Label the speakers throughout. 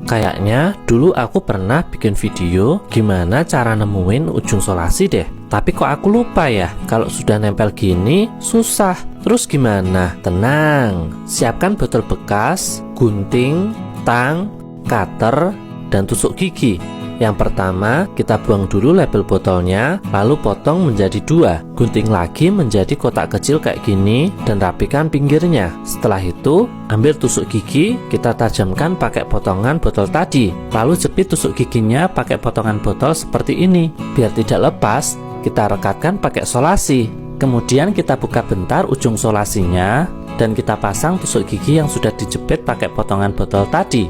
Speaker 1: Kayaknya dulu aku pernah bikin video gimana cara nemuin ujung solasi deh. Tapi kok aku lupa ya, kalau sudah nempel gini susah. Terus gimana? Tenang, siapkan botol bekas, gunting, tang, cutter, dan tusuk gigi. Yang pertama, kita buang dulu label botolnya, lalu potong menjadi 2. Gunting lagi menjadi kotak kecil kayak gini, dan rapikan pinggirnya. Setelah itu, ambil tusuk gigi, kita tajamkan pakai potongan botol tadi. Lalu jepit tusuk giginya pakai potongan botol seperti ini. Biar tidak lepas, kita rekatkan pakai solasi. Kemudian kita buka bentar ujung solasinya, dan kita pasang tusuk gigi yang sudah dijepit pakai potongan botol tadi.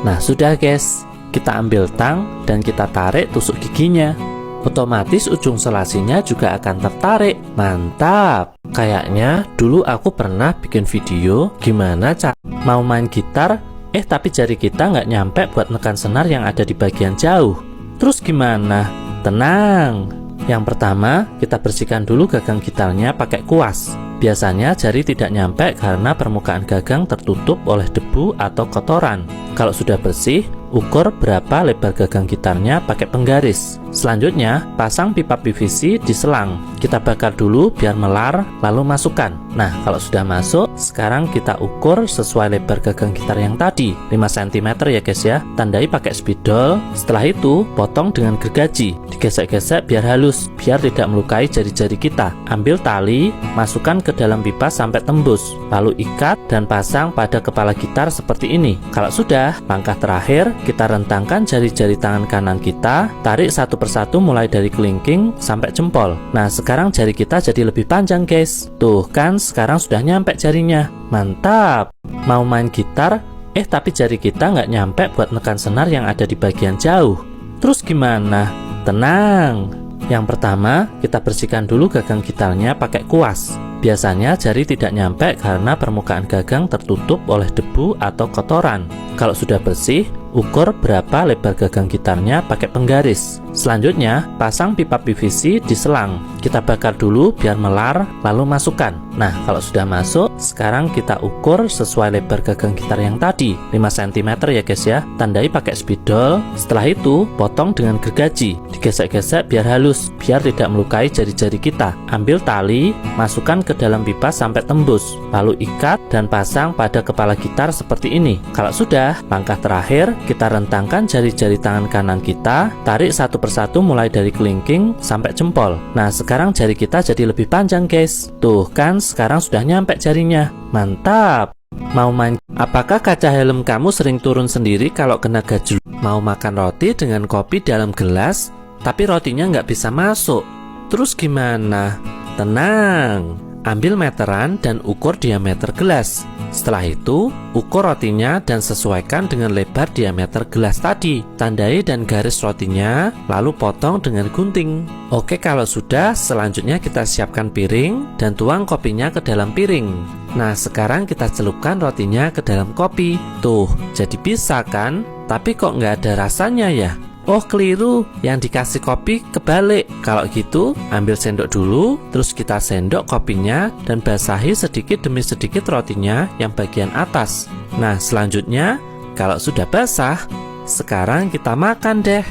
Speaker 1: Nah, sudah guys. Kita ambil tang dan kita tarik tusuk giginya. Otomatis ujung solasinya juga akan tertarik. Mantap. Kayaknya dulu aku pernah bikin video gimana cara mau main gitar, tapi jari kita nggak nyampe buat nekan senar yang ada di bagian jauh. Terus gimana? Tenang. Yang pertama, kita bersihkan dulu gagang gitarnya pakai kuas. Biasanya jari tidak nyampe karena permukaan gagang tertutup oleh debu atau kotoran. Kalau sudah bersih, ukur berapa lebar gagang gitarnya pakai penggaris. Selanjutnya, pasang pipa PVC di selang. Kita bakar dulu biar melar, lalu masukkan. Nah, kalau sudah masuk, sekarang kita ukur sesuai lebar gagang gitar yang tadi, 5 cm ya guys ya. Tandai pakai spidol. Setelah itu, potong dengan gergaji. Digesek-gesek biar halus, biar tidak melukai jari-jari kita. Ambil tali, masukkan ke dalam pipa sampai tembus, lalu ikat dan pasang pada kepala gitar seperti ini. Kalau sudah, langkah terakhir, kita rentangkan jari-jari tangan kanan kita, tarik satu persatu mulai dari kelingking sampai jempol. Nah, sekarang jari kita jadi lebih panjang guys. Tuh kan, sekarang sudah nyampe jarinya. Mantap. Mau main gitar, tapi jari kita nggak nyampe buat nekan senar yang ada di bagian jauh. Terus gimana? Tenang. Yang pertama, kita bersihkan dulu gagang gitarnya pakai kuas. Biasanya jari tidak nyampe karena permukaan gagang tertutup oleh debu atau kotoran. Kalau sudah bersih, ukur berapa lebar gagang gitarnya pakai penggaris. Selanjutnya, pasang pipa PVC di selang. Kita bakar dulu biar melar, lalu masukkan. Nah, kalau sudah masuk, sekarang kita ukur sesuai lebar gagang gitar yang tadi, 5 cm ya guys ya. Tandai pakai spidol. Setelah itu, potong dengan gergaji. Digesek-gesek biar halus, biar tidak melukai jari-jari kita. Ambil tali, masukkan ke dalam pipa sampai tembus, lalu ikat dan pasang pada kepala gitar seperti ini. Kalau sudah, langkah terakhir, kita rentangkan jari-jari tangan kanan kita, tarik satu persatu mulai dari kelingking sampai jempol. Nah, sekarang jari kita jadi lebih panjang guys. Tuh kan, sekarang sudah nyampe jarinya. Mantap. Mau main? Apakah kaca helm kamu sering turun sendiri kalau kena gajul? Mau makan roti dengan kopi dalam gelas, tapi rotinya nggak bisa masuk? Terus gimana? Tenang. Ambil meteran dan ukur diameter gelas. Setelah itu, ukur rotinya dan sesuaikan dengan lebar diameter gelas tadi. Tandai dan garis rotinya, lalu potong dengan gunting. Oke, kalau sudah, selanjutnya kita siapkan piring dan tuang kopinya ke dalam piring. Nah, sekarang kita celupkan rotinya ke dalam kopi. Tuh, jadi bisa kan? Tapi kok nggak ada rasanya ya? Oh, keliru, yang dikasih kopi kebalik. Kalau gitu, ambil sendok dulu, terus kita sendok kopinya dan basahi sedikit demi sedikit rotinya yang bagian atas. Nah, selanjutnya, kalau sudah basah, sekarang kita makan deh.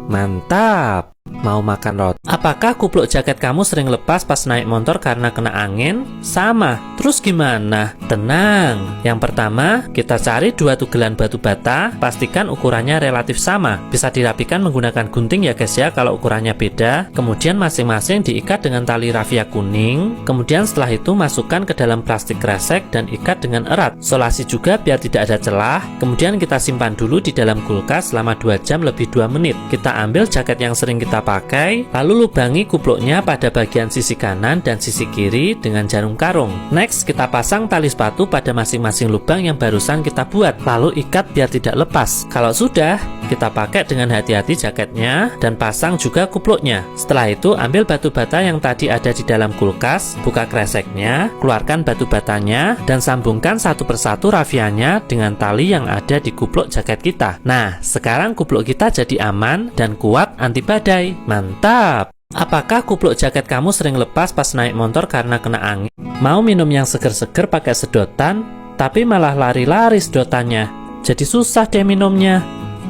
Speaker 1: Mantap. Mau makan roti? Apakah kupluk jaket kamu sering lepas pas naik motor karena kena angin? Sama. Terus gimana? Tenang. Yang pertama, kita cari 2 tugelan batu bata. Pastikan ukurannya relatif sama. Bisa dirapikan menggunakan gunting ya guys ya kalau ukurannya beda. Kemudian masing-masing diikat dengan tali rafia kuning. Kemudian setelah itu masukkan ke dalam plastik kresek dan ikat dengan erat. Solasi juga biar tidak ada celah. Kemudian kita simpan dulu di dalam kulkas selama 2 jam lebih 2 menit. Kita ambil jaket yang sering kita pakai, lalu lubangi kupluknya pada bagian sisi kanan dan sisi kiri dengan jarum karung. Next, kita pasang tali sepatu pada masing-masing lubang yang barusan kita buat, lalu ikat biar tidak lepas. Kalau sudah, kita pakai dengan hati-hati jaketnya dan pasang juga kupluknya. Setelah itu, ambil batu bata yang tadi ada di dalam kulkas, buka kreseknya, keluarkan batu batanya, dan sambungkan satu persatu rafianya dengan tali yang ada di kupluk jaket kita. Nah, sekarang kupluk kita jadi aman dan kuat anti badai. Mantap! Apakah kupluk jaket kamu sering lepas pas naik motor karena kena angin? Mau minum yang seger-seger pakai sedotan? tapi malah lari-lari sedotannya. Jadi susah deh minumnya.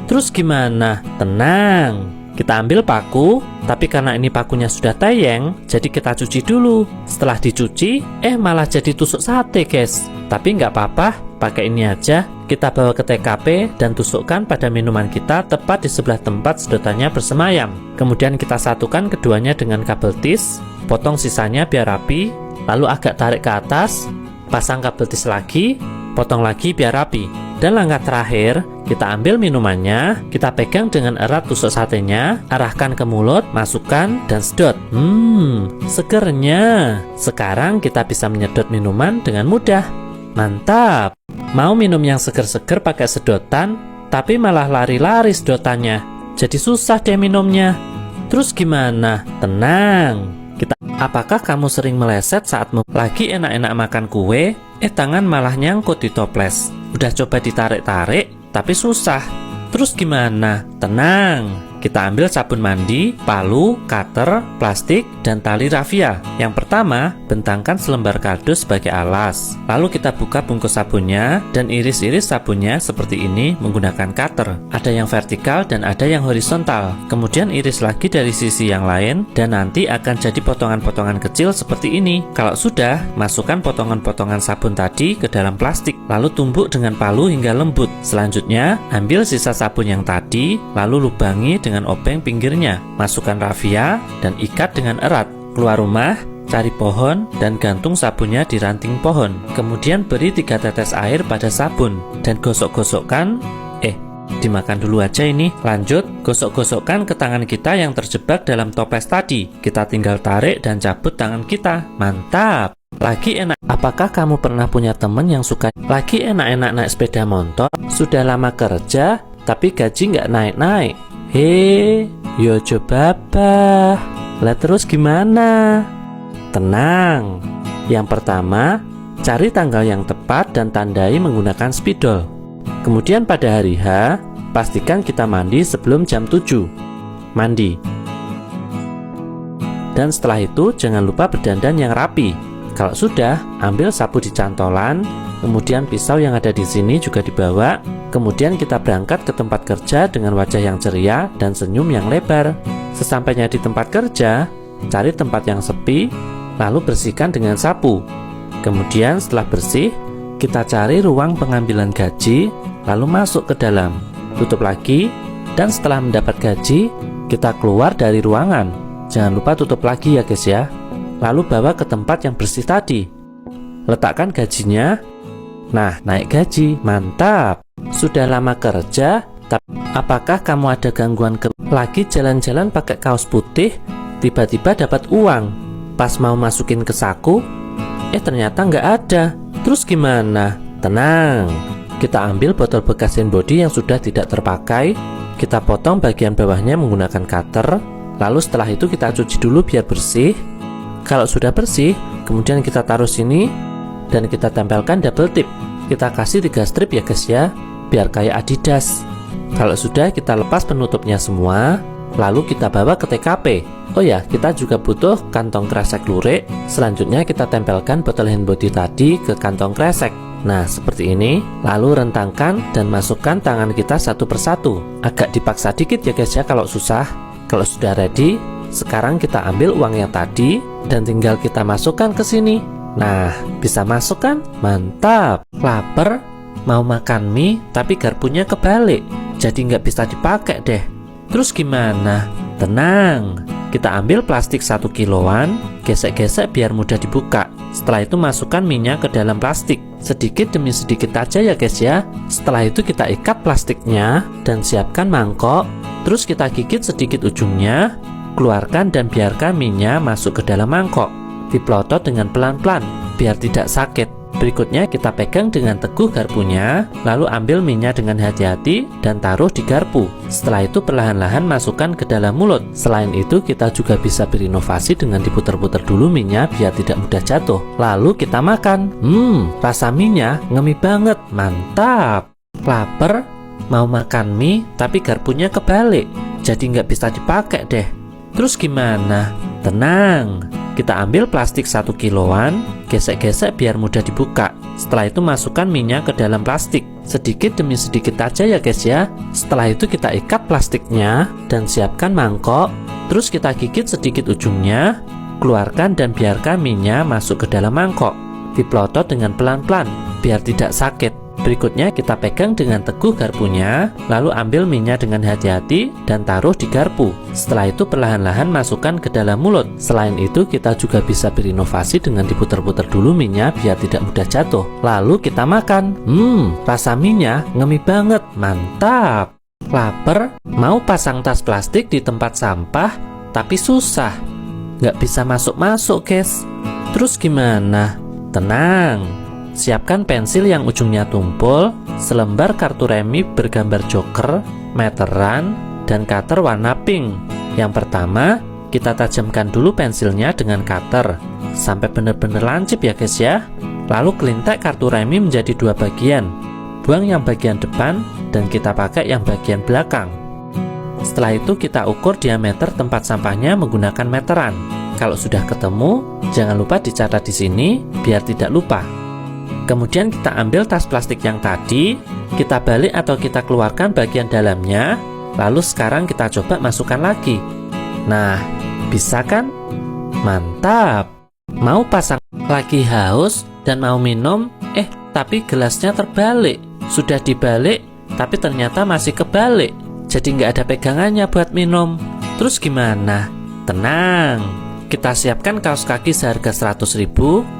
Speaker 1: Terus gimana? Tenang, kita ambil paku, tapi karena ini pakunya sudah tayeng, jadi kita cuci dulu. Setelah dicuci, malah jadi tusuk sate guys. Tapi nggak apa-apa, pakai ini aja. Kita bawa ke TKP dan tusukkan pada minuman kita tepat di sebelah tempat sedotannya bersemayam. Kemudian kita satukan keduanya dengan kabel tis, potong sisanya biar rapi, lalu agak tarik ke atas, pasang kabel tis lagi, potong lagi biar rapi. Dan langkah terakhir, kita ambil minumannya, kita pegang dengan erat tusuk satenya, arahkan ke mulut, masukkan, dan sedot. Segernya. Sekarang kita bisa menyedot minuman dengan mudah. Mantap! Mau minum yang seger-seger pakai sedotan, tapi malah lari-lari sedotannya. Jadi susah deh minumnya. Terus gimana? Tenang. Apakah kamu sering meleset saat lagi enak-enak makan kue, tangan malah nyangkut di toples? Udah coba ditarik-tarik, tapi susah. Terus gimana? Tenang. Kita ambil sabun mandi, palu, cutter, plastik, dan tali rafia. Yang pertama, bentangkan selembar kardus sebagai alas. Lalu kita buka bungkus sabunnya dan iris-iris sabunnya seperti ini menggunakan cutter. Ada yang vertikal dan ada yang horizontal. Kemudian iris lagi dari sisi yang lain dan nanti akan jadi potongan-potongan kecil seperti ini. Kalau sudah, masukkan potongan-potongan sabun tadi ke dalam plastik. Lalu tumbuk dengan palu hingga lembut. Selanjutnya, ambil sisa sabun yang tadi, lalu lubangi dengan obeng pinggirnya, masukkan rafia dan ikat dengan erat. Keluar rumah, cari pohon dan gantung sabunnya di ranting pohon. Kemudian beri 3 tetes air pada sabun dan gosok-gosokkan. Dimakan dulu aja ini. Lanjut, gosok-gosokkan ke tangan kita yang terjebak dalam toples tadi. Kita tinggal tarik dan cabut tangan kita. Mantap! Lagi enak. Apakah kamu pernah punya temen yang suka lagi enak-enak naik sepeda motor, sudah lama kerja tapi gaji nggak naik-naik? Yo coba bah. Lah terus gimana? Tenang. Yang pertama, cari tanggal yang tepat dan tandai menggunakan spidol. Kemudian pada hari H, pastikan kita mandi sebelum jam 7. Mandi. Dan setelah itu jangan lupa berdandan yang rapi. Kalau sudah, ambil sapu di cantolan, kemudian pisau yang ada di sini juga dibawa. Kemudian kita berangkat ke tempat kerja dengan wajah yang ceria dan senyum yang lebar. Sesampainya di tempat kerja, cari tempat yang sepi, lalu bersihkan dengan sapu. Kemudian setelah bersih, kita cari ruang pengambilan gaji, lalu masuk ke dalam. Tutup lagi, dan setelah mendapat gaji, kita keluar dari ruangan. Jangan lupa tutup lagi ya guys ya. Lalu bawa ke tempat yang bersih tadi. Letakkan gajinya. Nah, naik gaji, mantap. Sudah lama kerja, tapi apakah kamu ada gangguan lagi jalan-jalan pakai kaos putih, tiba-tiba dapat uang, pas mau masukin ke saku, ternyata nggak ada. Terus gimana? Tenang, kita ambil botol bekas hand body yang sudah tidak terpakai, kita potong bagian bawahnya menggunakan cutter, lalu setelah itu kita cuci dulu biar bersih. Kalau sudah bersih, kemudian kita taruh sini dan kita tempelkan double tip. Kita kasih 3 strip ya guys ya, biar kayak Adidas. Kalau sudah, kita lepas penutupnya semua, lalu kita bawa ke TKP. Oh ya, kita juga butuh kantong kresek lurik. Selanjutnya kita tempelkan botol hand body tadi ke kantong kresek. Nah, seperti ini. Lalu rentangkan dan masukkan tangan kita satu persatu. Agak dipaksa dikit ya guys ya kalau susah. Kalau sudah ready, sekarang kita ambil uang yang tadi dan tinggal kita masukkan ke sini. Nah, bisa masuk kan? Mantap. Lapar, mau makan mie tapi garpunya kebalik, jadi nggak bisa dipakai deh. Terus gimana? Tenang, kita ambil plastik 1 kiloan, gesek-gesek biar mudah dibuka. Setelah itu masukkan minyak ke dalam plastik, sedikit demi sedikit aja ya guys ya. Setelah itu kita ikat plastiknya dan siapkan mangkok. Terus kita gigit sedikit ujungnya, keluarkan dan biarkan minyak masuk ke dalam mangkok. Diplotot dengan pelan-pelan biar tidak sakit. Berikutnya kita pegang dengan teguh garpunya, lalu ambil minyak dengan hati-hati dan taruh di garpu. Setelah itu perlahan-lahan masukkan ke dalam mulut. Selain itu kita juga bisa berinovasi dengan diputer-puter dulu minyak biar tidak mudah jatuh. Lalu kita makan. Rasa minyak ngemi banget, mantap. Laper, mau makan mie tapi garpunya kebalik, jadi nggak bisa dipakai deh. Terus gimana? Tenang, Kita ambil plastik 1 kiloan, gesek-gesek biar mudah dibuka. Setelah itu masukkan minyak ke dalam plastik. Sedikit demi sedikit aja ya guys ya. Setelah itu kita ikat plastiknya dan siapkan mangkok. Terus kita gigit sedikit ujungnya, keluarkan dan biarkan minyak masuk ke dalam mangkok. Diplotot dengan pelan-pelan biar tidak sakit. Berikutnya kita pegang dengan teguh garpunya, lalu ambil minyak dengan hati-hati dan taruh di garpu. Setelah itu perlahan-lahan masukkan ke dalam mulut. Selain itu kita juga bisa berinovasi dengan diputer-puter dulu minyak biar tidak mudah jatuh. Lalu kita makan. Rasa minyak ngemi banget, mantap. Laper, mau pasang tas plastik di tempat sampah, tapi susah. Nggak bisa masuk-masuk guys. Terus gimana? Tenang. Siapkan pensil yang ujungnya tumpul, selembar kartu remi bergambar joker, meteran, dan cutter warna pink. Yang pertama, kita tajamkan dulu pensilnya dengan cutter sampai benar-benar lancip ya guys ya. Lalu kelintek kartu remi menjadi 2 bagian. Buang yang bagian depan dan kita pakai yang bagian belakang. Setelah itu kita ukur diameter tempat sampahnya menggunakan meteran. Kalau sudah ketemu, jangan lupa dicatat di sini biar tidak lupa. Kemudian kita ambil tas plastik yang tadi, kita balik atau kita keluarkan bagian dalamnya, lalu sekarang kita coba masukkan lagi. Nah, bisa kan? Mantap! Mau pasang lagi haus dan mau minum, tapi gelasnya terbalik. Sudah dibalik, tapi ternyata masih kebalik. Jadi nggak ada pegangannya buat minum. Terus gimana? Tenang! Kita siapkan kaos kaki seharga 100.000,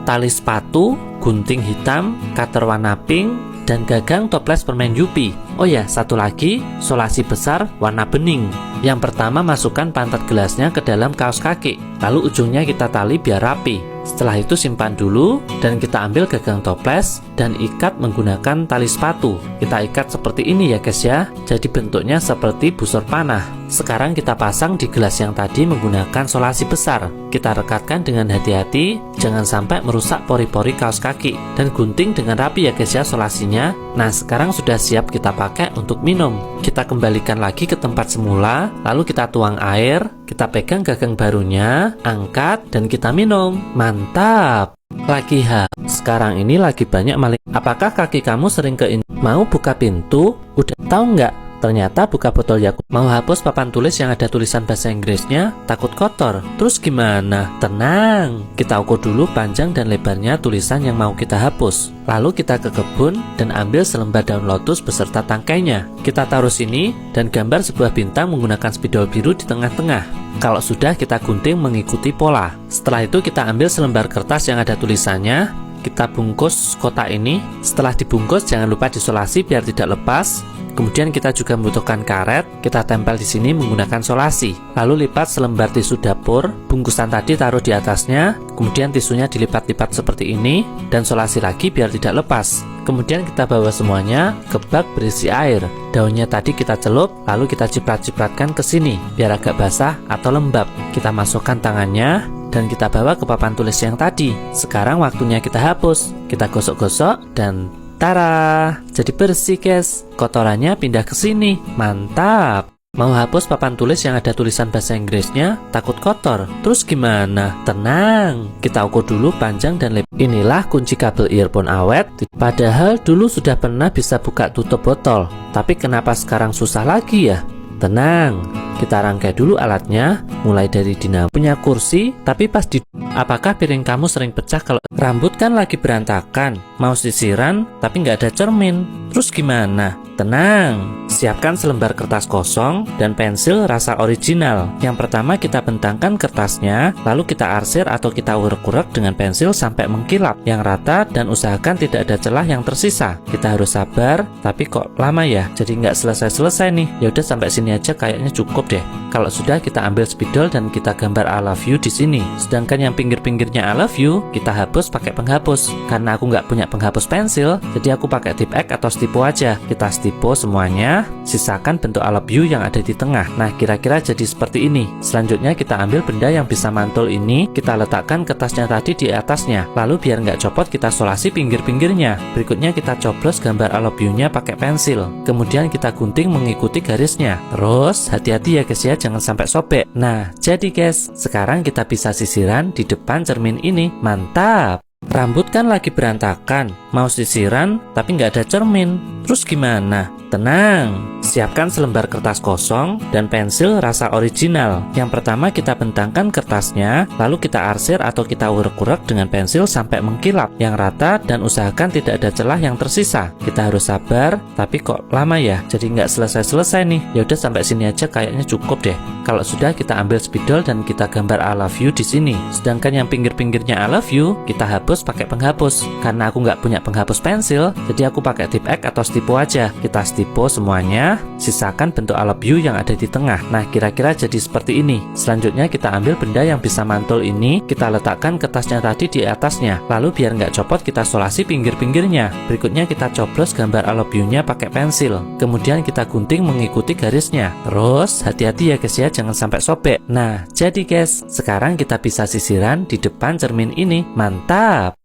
Speaker 1: tali sepatu, gunting hitam, cutter warna pink, dan gagang toples permen Yupi. Oh ya, satu lagi, solasi besar warna bening. Yang pertama masukkan pantat gelasnya ke dalam kaos kaki, lalu ujungnya kita tali biar rapi. Setelah itu simpan dulu dan kita ambil gagang toples dan ikat menggunakan tali sepatu. Kita ikat seperti ini ya guys ya, jadi bentuknya seperti busur panah. Sekarang kita pasang di gelas yang tadi menggunakan solasi besar. Kita rekatkan dengan hati-hati, jangan sampai merusak pori-pori kaos kaki. Dan gunting dengan rapi ya guys ya solasinya. Nah sekarang sudah siap kita pakai untuk minum. Kita kembalikan lagi ke tempat semula, lalu kita tuang air, kita pegang gagang barunya, angkat, dan kita minum. Mantap! Lagi sekarang ini lagi banyak maling. Apakah kaki kamu sering mau buka pintu? Udah tahu nggak? Ternyata buka botol Yakult. Mau hapus papan tulis yang ada tulisan bahasa Inggrisnya, takut kotor. Terus gimana? Tenang, kita ukur dulu panjang dan lebarnya tulisan yang mau kita hapus. Lalu kita ke kebun dan ambil selembar daun lotus beserta tangkainya. Kita taruh sini dan gambar sebuah bintang menggunakan spidol biru di tengah-tengah. Kalau sudah, kita gunting mengikuti pola. Setelah itu kita ambil selembar kertas yang ada tulisannya, kita bungkus kotak ini. Setelah dibungkus jangan lupa disolasi biar tidak lepas. Kemudian kita juga membutuhkan karet, kita tempel di sini menggunakan solasi. Lalu lipat selembar tisu dapur, bungkusan tadi taruh di atasnya, kemudian tisunya dilipat-lipat seperti ini, dan solasi lagi biar tidak lepas. Kemudian kita bawa semuanya ke bak berisi air. Daunnya tadi kita celup, lalu kita ciprat-cipratkan ke sini, biar agak basah atau lembab. Kita masukkan tangannya, dan kita bawa ke papan tulis yang tadi. Sekarang waktunya kita hapus. Kita gosok-gosok dan tara, jadi bersih guys. Kotorannya pindah ke sini. Mantap. Mau hapus papan tulis yang ada tulisan bahasa Inggrisnya, takut kotor. Terus gimana? Tenang, kita ukur dulu panjang dan lebar. Inilah kunci kabel earphone awet. Padahal dulu sudah pernah bisa buka tutup botol, tapi kenapa sekarang susah lagi ya? Tenang, kita rangkai dulu alatnya, mulai dari dinamo. Punya kursi, tapi pas di... Apakah piring kamu sering pecah kalau rambut kan lagi berantakan? Mau sisiran, tapi nggak ada cermin. Terus gimana? Tenang, siapkan selembar kertas kosong dan pensil rasa original. Yang pertama kita bentangkan kertasnya, lalu kita arsir atau kita urek-urek dengan pensil sampai mengkilap yang rata dan usahakan tidak ada celah yang tersisa. Kita harus sabar, tapi kok lama ya? Jadi nggak selesai-selesai nih. Ya udah sampai sini aja kayaknya cukup deh. Kalau sudah kita ambil spidol dan kita gambar I love you di sini. Sedangkan yang pinggir-pinggirnya I love you kita hapus pakai penghapus. Karena aku nggak punya punya penghapus pensil, jadi aku pakai tip X atau stipo aja. Kita stipo semuanya, sisakan bentuk I love you yang ada di tengah. Nah, kira-kira jadi seperti ini. Selanjutnya kita ambil benda yang bisa mantul ini, kita letakkan kertasnya tadi di atasnya. Lalu biar nggak copot, kita solasi pinggir-pinggirnya. Berikutnya kita coblos gambar I love you-nya pakai pensil. Kemudian kita gunting mengikuti garisnya. Terus hati-hati ya guys ya, jangan sampai sobek. Nah, jadi guys, sekarang kita bisa sisiran di depan cermin ini. Mantap! Rambut kan lagi berantakan, mau sisiran tapi nggak ada cermin. Terus gimana? Tenang, siapkan selembar kertas kosong dan pensil rasa original. Yang pertama kita bentangkan kertasnya, lalu kita arsir atau kita urek-urek dengan pensil sampai mengkilap yang rata dan usahakan tidak ada celah yang tersisa. Kita harus sabar, tapi kok lama ya? Jadi nggak selesai-selesai nih. Ya udah sampai sini aja kayaknya cukup deh. Kalau sudah kita ambil spidol dan kita gambar I love you di sini. Sedangkan yang pinggir-pinggirnya I love you kita hapus pakai penghapus. Karena aku nggak punya penghapus pensil, jadi aku pakai tip X atau stipo aja. Kita stipo semuanya, sisakan bentuk I love you yang ada di tengah. Nah, kira-kira jadi seperti ini. Selanjutnya kita ambil benda yang bisa mantul ini, kita letakkan kertasnya tadi di atasnya. Lalu biar nggak copot, kita solasi pinggir-pinggirnya. Berikutnya kita coblos gambar I love you-nya pakai pensil. Kemudian kita gunting mengikuti garisnya. Terus hati-hati ya guys ya, jangan sampai sobek. Nah, jadi guys, sekarang kita bisa sisiran di depan cermin ini. Mantap!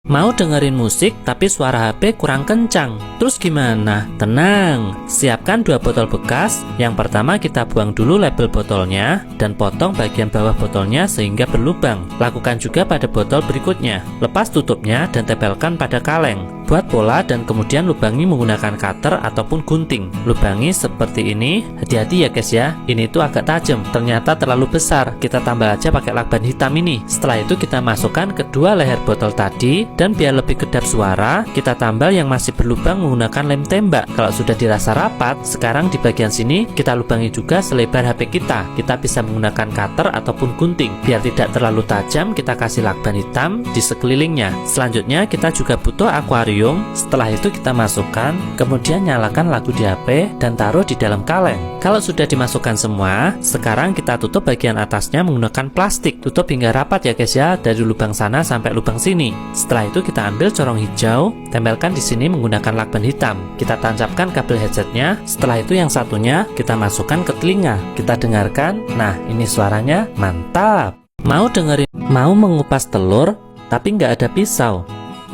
Speaker 1: Mau dengerin musik tapi suara HP kurang kencang. Terus gimana? Tenang, siapkan 2 botol bekas. Yang pertama kita buang dulu label botolnya dan potong bagian bawah botolnya sehingga berlubang. Lakukan juga pada botol berikutnya. Lepas tutupnya dan tempelkan pada kaleng. Buat pola dan kemudian lubangi menggunakan cutter ataupun gunting. Lubangi seperti ini. Hati-hati ya guys ya, ini tuh agak tajam, ternyata terlalu besar. Kita tambah aja pakai lakban hitam ini. Setelah itu kita masukkan kedua leher botol tadi. Dan biar lebih kedap suara, kita tambal yang masih berlubang menggunakan lem tembak. Kalau sudah dirasa rapat, sekarang di bagian sini kita lubangi juga selebar HP kita. Kita bisa menggunakan cutter ataupun gunting. Biar tidak terlalu tajam, kita kasih lakban hitam di sekelilingnya. Selanjutnya kita juga butuh akuarium. Setelah itu kita masukkan, kemudian nyalakan lagu di HP dan taruh di dalam kaleng. Kalau sudah dimasukkan semua, sekarang kita tutup bagian atasnya menggunakan plastik. Tutup hingga rapat ya guys ya, dari lubang sana sampai lubang sini. Setelah itu kita ambil corong hijau, tempelkan di sini menggunakan lakban hitam. Kita tancapkan kabel headsetnya. Setelah itu yang satunya kita masukkan ke telinga. Kita dengarkan. Nah, ini suaranya mantap. Mau mau mengupas telur tapi nggak ada pisau.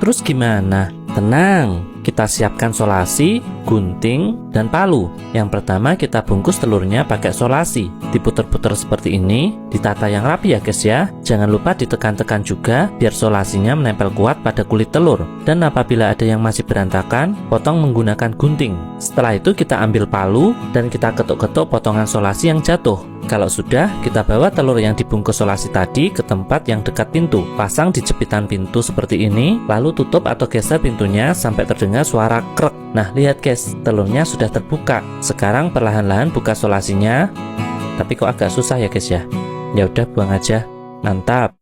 Speaker 1: Terus gimana? Tenang, kita siapkan solasi, gunting, dan palu. Yang pertama kita bungkus telurnya pakai solasi. Diputer-puter seperti ini, ditata yang rapi ya guys ya. Jangan lupa ditekan-tekan juga biar solasinya menempel kuat pada kulit telur. Dan apabila ada yang masih berantakan, potong menggunakan gunting. Setelah itu kita ambil palu dan kita ketuk-ketuk potongan solasi yang jatuh. Kalau sudah, kita bawa telur yang dibungkus solasi tadi ke tempat yang dekat pintu. Pasang di jepitan pintu seperti ini, lalu tutup atau geser pintunya sampai terdengar suara krek. Nah, lihat guys, telurnya sudah terbuka. Sekarang perlahan-lahan buka solasinya. Tapi kok agak susah ya guys ya. Ya udah, buang aja. Mantap.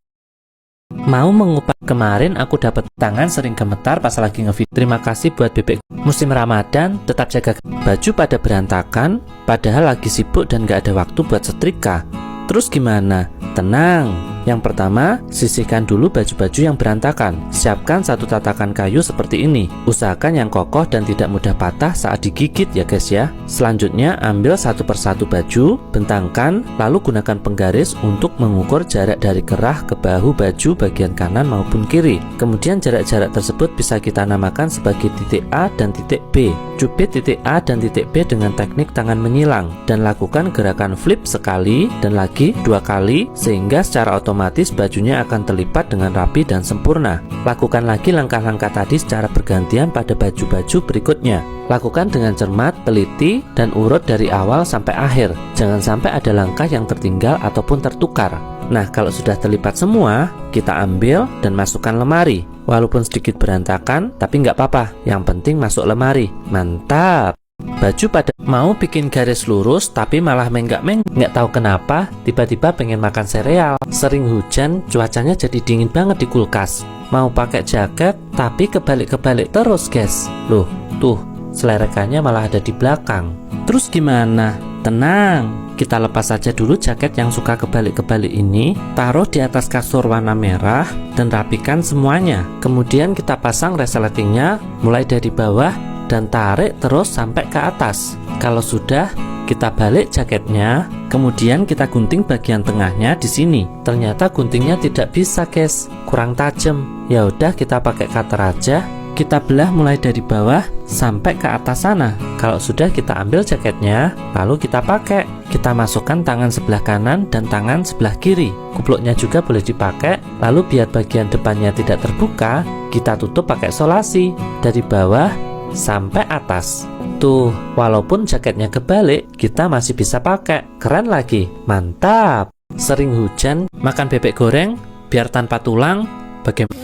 Speaker 1: Mau mengupas. Kemarin aku dapat tangan sering gemetar pas lagi ngevideo. Terima kasih buat bebek. Musim Ramadan, tetap jaga baju pada berantakan, padahal lagi sibuk dan gak ada waktu buat setrika. Terus gimana? Tenang. Yang pertama, sisihkan dulu baju-baju yang berantakan. Siapkan satu tatakan kayu seperti ini. Usahakan yang kokoh dan tidak mudah patah saat digigit ya guys ya. Selanjutnya, ambil satu persatu baju, bentangkan, lalu gunakan penggaris untuk mengukur jarak dari kerah ke bahu baju bagian kanan maupun kiri. Kemudian jarak-jarak tersebut bisa kita namakan sebagai titik A dan titik B. Cubit titik A dan titik B dengan teknik tangan menyilang dan lakukan gerakan flip sekali dan lagi 2 kali sehingga secara otomatis bajunya akan terlipat dengan rapi dan sempurna. Lakukan lagi langkah-langkah tadi secara bergantian pada baju-baju berikutnya. Lakukan dengan cermat, teliti, dan urut dari awal sampai akhir. Jangan sampai ada langkah yang tertinggal ataupun tertukar. Nah, kalau sudah terlipat semua, kita ambil dan masukkan lemari. Walaupun sedikit berantakan, tapi nggak apa-apa. Yang penting masuk lemari. Mantap! Baju pada mau bikin garis lurus tapi malah menggak-menggak. Nggak tahu kenapa tiba-tiba pengen makan sereal. Sering hujan, cuacanya jadi dingin banget di kulkas. Mau pakai jaket tapi kebalik-kebalik terus guys. Loh, tuh selerekannya malah ada di belakang. Terus gimana? Tenang, Kita lepas saja dulu jaket yang suka kebalik-kebalik ini, taruh di atas kasur warna merah, dan rapikan semuanya. Kemudian kita pasang resletingnya mulai dari bawah dan tarik terus sampai ke atas. Kalau sudah, kita balik jaketnya, kemudian kita gunting bagian tengahnya di sini. Ternyata guntingnya tidak bisa, guys, kurang tajam. Ya udah, kita pakai cutter aja. Kita belah mulai dari bawah sampai ke atas sana. Kalau sudah, kita ambil jaketnya, lalu kita pakai. Kita masukkan tangan sebelah kanan dan tangan sebelah kiri. Kupluknya juga boleh dipakai. Lalu biar bagian depannya tidak terbuka, kita tutup pakai solasi dari bawah sampai atas. Tuh, walaupun jaketnya kebalik, kita masih bisa pakai. Keren lagi, mantap. Sering hujan, makan bebek goreng biar tanpa tulang. Bagaimana?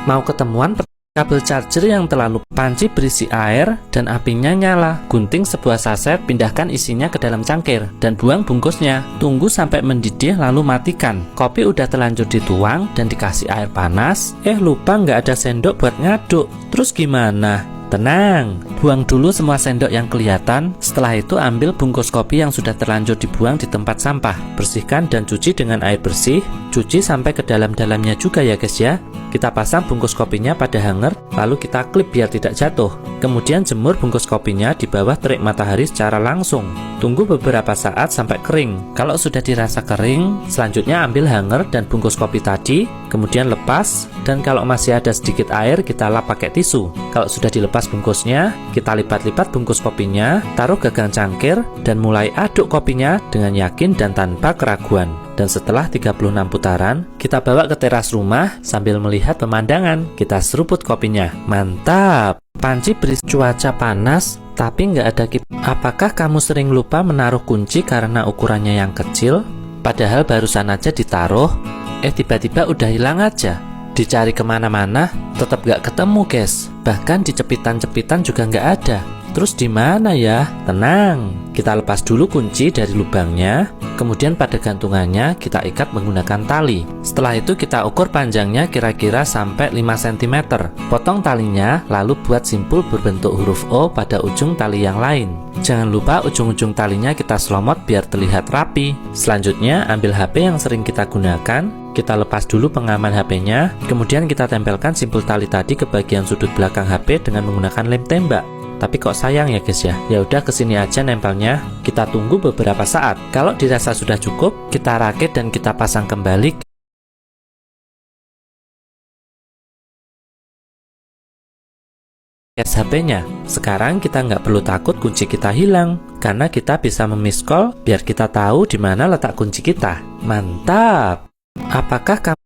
Speaker 1: Mau ketemuan kabel charger yang terlalu, panci berisi air dan apinya nyala. Gunting sebuah saset, pindahkan isinya ke dalam cangkir dan buang bungkusnya. Tunggu sampai mendidih lalu matikan. Kopi udah terlanjur dituang dan dikasih air panas. Lupa nggak ada sendok buat ngaduk. Terus gimana? Tenang, buang dulu semua sendok yang kelihatan. Setelah itu ambil bungkus kopi yang sudah terlanjur dibuang di tempat sampah. Bersihkan dan cuci dengan air bersih. Cuci sampai ke dalam-dalamnya juga ya guys ya. Kita pasang bungkus kopinya pada hanger, lalu kita klip biar tidak jatuh. Kemudian jemur bungkus kopinya di bawah terik matahari secara langsung. Tunggu beberapa saat sampai kering. Kalau sudah dirasa kering, selanjutnya ambil hanger dan bungkus kopi tadi, kemudian lepas. Dan kalau masih ada sedikit air, kita lap pakai tisu. Kalau sudah dilepas bungkusnya, kita lipat-lipat bungkus kopinya, taruh gagang cangkir, dan mulai aduk kopinya dengan yakin dan tanpa keraguan. Dan setelah 36 putaran, kita bawa ke teras rumah sambil melihat pemandangan. Kita seruput kopinya. Mantap! Panci berisi cuaca panas, tapi nggak ada kipas. Apakah kamu sering lupa menaruh kunci karena ukurannya yang kecil? Padahal barusan aja ditaruh, tiba-tiba udah hilang aja. Dicari kemana-mana, tetap nggak ketemu guys. Bahkan di cepitan-cepitan juga nggak ada. Terus di mana ya? Tenang, kita lepas dulu kunci dari lubangnya. Kemudian pada gantungannya kita ikat menggunakan tali. Setelah itu kita ukur panjangnya kira-kira sampai 5 cm. Potong talinya, lalu buat simpul berbentuk huruf O pada ujung tali yang lain. Jangan lupa ujung-ujung talinya kita selomot biar terlihat rapi. Selanjutnya ambil HP yang sering kita gunakan. Kita lepas dulu pengaman HP-nya. Kemudian kita tempelkan simpul tali tadi ke bagian sudut belakang HP dengan menggunakan lem tembak. Tapi kok sayang ya guys ya. Ya udah, kesini aja nempelnya. Kita tunggu beberapa saat. Kalau dirasa sudah cukup, kita rakit dan kita pasang kembali case HP-nya. Sekarang kita nggak perlu takut kunci kita hilang, karena kita bisa memiss call biar kita tahu di mana letak kunci kita. Mantap! Apakah kamu